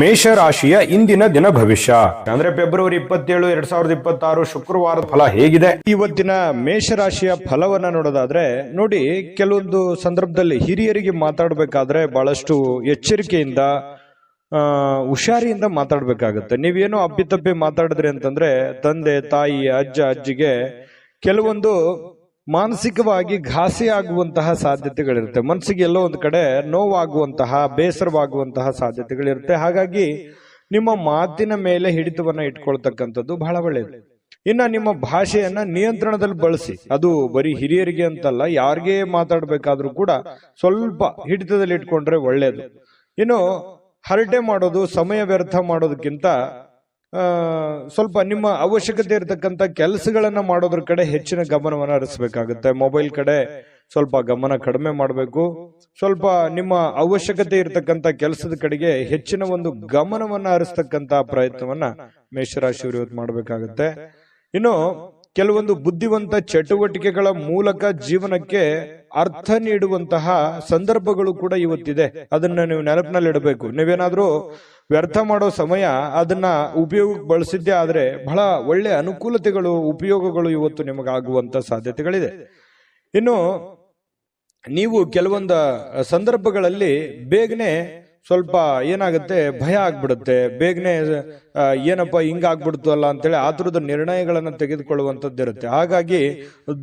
ಮೇಷರಾಶಿಯ ಇಂದಿನ ದಿನ ಭವಿಷ್ಯ ಅಂದ್ರೆ ಫೆಬ್ರವರಿ 27, 2026 ಶುಕ್ರವಾರದ ಫಲ ಹೇಗಿದೆ? ಇವತ್ತಿನ ಮೇಷರಾಶಿಯ ಫಲವನ್ನ ನೋಡೋದಾದ್ರೆ ನೋಡಿ, ಕೆಲವೊಂದು ಸಂದರ್ಭದಲ್ಲಿ ಹಿರಿಯರಿಗೆ ಮಾತಾಡಬೇಕಾದ್ರೆ ಬಹಳಷ್ಟು ಎಚ್ಚರಿಕೆಯಿಂದ ಹುಷಾರಿಯಿಂದ ಮಾತಾಡ್ಬೇಕಾಗತ್ತೆ. ನೀವೇನೋ ಅಪ್ಪಿತಪ್ಪಿ ಮಾತಾಡಿದ್ರಿ ಅಂತಂದ್ರೆ ತಂದೆ ತಾಯಿ ಅಜ್ಜ ಅಜ್ಜಿಗೆ ಕೆಲವೊಂದು ಮಾನಸಿಕವಾಗಿ ಘಾಸಿ ಆಗುವಂತಹ ಸಾಧ್ಯತೆಗಳಿರುತ್ತೆ. ಮನಸ್ಸಿಗೆ ಎಲ್ಲೋ ಒಂದು ಕಡೆ ನೋವಾಗುವಂತಹ ಬೇಸರವಾಗುವಂತಹ ಸಾಧ್ಯತೆಗಳಿರುತ್ತೆ. ಹಾಗಾಗಿ ನಿಮ್ಮ ಮಾತಿನ ಮೇಲೆ ಹಿಡಿತವನ್ನ ಇಟ್ಕೊಳ್ತಕ್ಕಂಥದ್ದು ಬಹಳ ಒಳ್ಳೆಯದು. ಇನ್ನ ನಿಮ್ಮ ಭಾಷೆಯನ್ನ ನಿಯಂತ್ರಣದಲ್ಲಿ ಬಳಸಿ. ಅದು ಬರೀ ಹಿರಿಯರಿಗೆ ಅಂತಲ್ಲ, ಯಾರಿಗೇ ಮಾತಾಡ್ಬೇಕಾದ್ರೂ ಕೂಡ ಸ್ವಲ್ಪ ಹಿಡಿತದಲ್ಲಿ ಇಟ್ಕೊಂಡ್ರೆ ಒಳ್ಳೆಯದು. ಇನ್ನು ಹರಟೆ ಮಾಡೋದು, ಸಮಯ ವ್ಯರ್ಥ ಮಾಡೋದಕ್ಕಿಂತ ಸ್ವಲ್ಪ ನಿಮ್ಮ ಅವಶ್ಯಕತೆ ಇರತಕ್ಕಂತ ಕೆಲಸಗಳನ್ನ ಮಾಡೋದ್ರ ಕಡೆ ಹೆಚ್ಚಿನ ಗಮನವನ್ನ ಹರಿಸಬೇಕಾಗುತ್ತೆ. ಮೊಬೈಲ್ ಕಡೆ ಸ್ವಲ್ಪ ಗಮನ ಕಡಿಮೆ ಮಾಡಬೇಕು. ಸ್ವಲ್ಪ ನಿಮ್ಮ ಅವಶ್ಯಕತೆ ಇರತಕ್ಕಂತ ಕೆಲಸದ ಕಡೆಗೆ ಹೆಚ್ಚಿನ ಒಂದು ಗಮನವನ್ನ ಹರಿಸ್ತಕ್ಕಂತ ಪ್ರಯತ್ನವನ್ನ ಮೇಷರಾಶಿಯವರು ಇವತ್ತು ಮಾಡಬೇಕಾಗುತ್ತೆ. ಇನ್ನು ಕೆಲವೊಂದು ಬುದ್ಧಿವಂತ ಚಟುವಟಿಕೆಗಳ ಮೂಲಕ ಜೀವನಕ್ಕೆ ಅರ್ಥ ನೀಡುವಂತಹ ಸಂದರ್ಭಗಳು ಕೂಡ ಇವತ್ತಿದೆ. ಅದನ್ನ ನೀವು ನೆನಪಿನಲ್ಲಿ ಇಡಬೇಕು. ನೀವೇನಾದ್ರೂ ವ್ಯರ್ಥ ಮಾಡೋ ಸಮಯ ಅದನ್ನ ಉಪಯೋಗಕ್ಕೆ ಬಳಸಿದ್ದೇ ಆದ್ರೆ ಬಹಳ ಒಳ್ಳೆ ಅನುಕೂಲತೆಗಳು, ಉಪಯೋಗಗಳು ಇವತ್ತು ನಿಮಗಾಗುವಂತ ಸಾಧ್ಯತೆಗಳಿದೆ. ಇನ್ನು ನೀವು ಕೆಲವೊಂದು ಸಂದರ್ಭಗಳಲ್ಲಿ ಬೇಗನೆ ಸ್ವಲ್ಪ ಏನಾಗುತ್ತೆ, ಭಯ ಆಗ್ಬಿಡುತ್ತೆ. ಬೇಗನೆ ಏನಪ್ಪ ಹಿಂಗಾಗ್ಬಿಡ್ತು ಅಲ್ಲ ಅಂತೇಳಿ ಆತುರದ ನಿರ್ಣಯಗಳನ್ನ ತೆಗೆದುಕೊಳ್ಳುವಂಥದ್ದಿರುತ್ತೆ. ಹಾಗಾಗಿ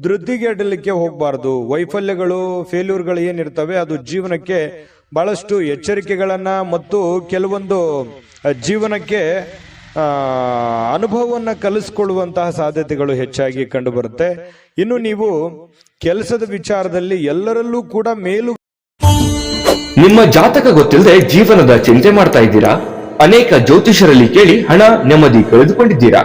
ಧೃತಿಗೆಡಲಿಕ್ಕೆ ಹೋಗ್ಬಾರ್ದು. ವೈಫಲ್ಯಗಳು, ಫೇಲ್ಯೂರ್ಗಳು ಏನಿರ್ತವೆ ಅದು ಜೀವನಕ್ಕೆ ಬಹಳಷ್ಟು ಎಚ್ಚರಿಕೆಗಳನ್ನ ಮತ್ತು ಕೆಲವೊಂದು ಜೀವನಕ್ಕೆ ಅನುಭವವನ್ನ ಕಲಿಸ್ಕೊಳ್ಳುವಂತಹ ಸಾಧ್ಯತೆಗಳು ಹೆಚ್ಚಾಗಿ ಕಂಡು ಬರುತ್ತೆ. ಇನ್ನು ನೀವು ಕೆಲಸದ ವಿಚಾರದಲ್ಲಿ ಎಲ್ಲರಲ್ಲೂ ಕೂಡ ಮೇಲು ನಿಮ್ಮ ಜಾತಕ ಗೊತ್ತಿಲ್ಲದೆ ಜೀವನದ ಚಿಂತೆ ಮಾಡ್ತಾ ಇದ್ದೀರಾ? ಅನೇಕ ಜ್ಯೋತಿಷರಲ್ಲಿ ಕೇಳಿ ಹಣ ನೆಮ್ಮದಿ ಕಳೆದುಕೊಂಡಿದ್ದೀರಾ?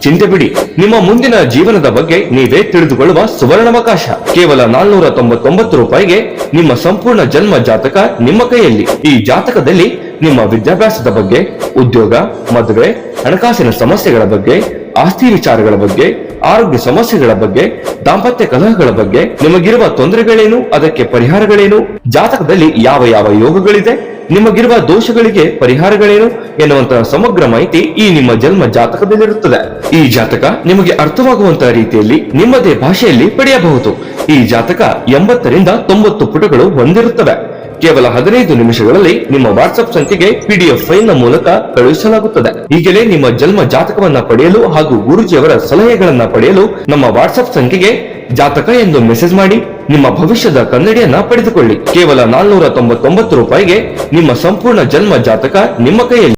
ಚಿಂತೆ ಬಿಡಿ, ನಿಮ್ಮ ಮುಂದಿನ ಜೀವನದ ಬಗ್ಗೆ ನೀವೇ ತಿಳಿದುಕೊಳ್ಳುವ ಸುವರ್ಣಾವಕಾಶ. ಕೇವಲ 499 ರೂಪಾಯಿಗೆ ನಿಮ್ಮ ಸಂಪೂರ್ಣ ಜನ್ಮ ಜಾತಕ ನಿಮ್ಮ ಕೈಯಲ್ಲಿ. ಈ ಜಾತಕದಲ್ಲಿ ನಿಮ್ಮ ವಿದ್ಯಾಭ್ಯಾಸದ ಬಗ್ಗೆ, ಉದ್ಯೋಗ, ಮದುವೆ, ಹಣಕಾಸಿನ ಸಮಸ್ಯೆಗಳ ಬಗ್ಗೆ, ಆಸ್ತಿ ವಿಚಾರಗಳ ಬಗ್ಗೆ, ಆರೋಗ್ಯ ಸಮಸ್ಯೆಗಳ ಬಗ್ಗೆ, ದಾಂಪತ್ಯ ಕಲಹಗಳ ಬಗ್ಗೆ, ನಿಮಗಿರುವ ತೊಂದರೆಗಳೇನು, ಅದಕ್ಕೆ ಪರಿಹಾರಗಳೇನು, ಜಾತಕದಲ್ಲಿ ಯಾವ ಯಾವ ಯೋಗಗಳಿದೆ, ನಿಮಗಿರುವ ದೋಷಗಳಿಗೆ ಪರಿಹಾರಗಳೇನು ಎನ್ನುವಂತಹ ಸಮಗ್ರ ಮಾಹಿತಿ ಈ ನಿಮ್ಮ ಜನ್ಮ ಜಾತಕದಲ್ಲಿರುತ್ತದೆ. ಈ ಜಾತಕ ನಿಮಗೆ ಅರ್ಥವಾಗುವಂತಹ ರೀತಿಯಲ್ಲಿ ನಿಮ್ಮದೇ ಭಾಷೆಯಲ್ಲಿ ಪಡೆಯಬಹುದು. ಈ ಜಾತಕ 80 ರಿಂದ 90 ಪುಟಗಳು ಹೊಂದಿರುತ್ತವೆ. ಕೇವಲ 15 ನಿಮಿಷಗಳಲ್ಲಿ ನಿಮ್ಮ ವಾಟ್ಸ್ಆಪ್ ಸಂಖ್ಯೆಗೆ PDF ಫೈಲ್ ನ ಮೂಲಕ ಕಳುಹಿಸಲಾಗುತ್ತದೆ. ಈಗಲೇ ನಿಮ್ಮ ಜನ್ಮ ಜಾತಕವನ್ನ ಪಡೆಯಲು ಹಾಗೂ ಗುರುಜಿಯವರ ಸಲಹೆಗಳನ್ನ ಪಡೆಯಲು ನಮ್ಮ ವಾಟ್ಸ್ಆಪ್ ಸಂಖ್ಯೆಗೆ ಜಾತಕ ಎಂದು ಮೆಸೇಜ್ ಮಾಡಿ ನಿಮ್ಮ ಭವಿಷ್ಯದ ಕನ್ನಡಿಯನ್ನ ಪಡೆದುಕೊಳ್ಳಿ. ಕೇವಲ 499 ರೂಪಾಯಿಗೆ ನಿಮ್ಮ ಸಂಪೂರ್ಣ ಜನ್ಮ ಜಾತಕ ನಿಮ್ಮ ಕೈಯಲ್ಲಿ.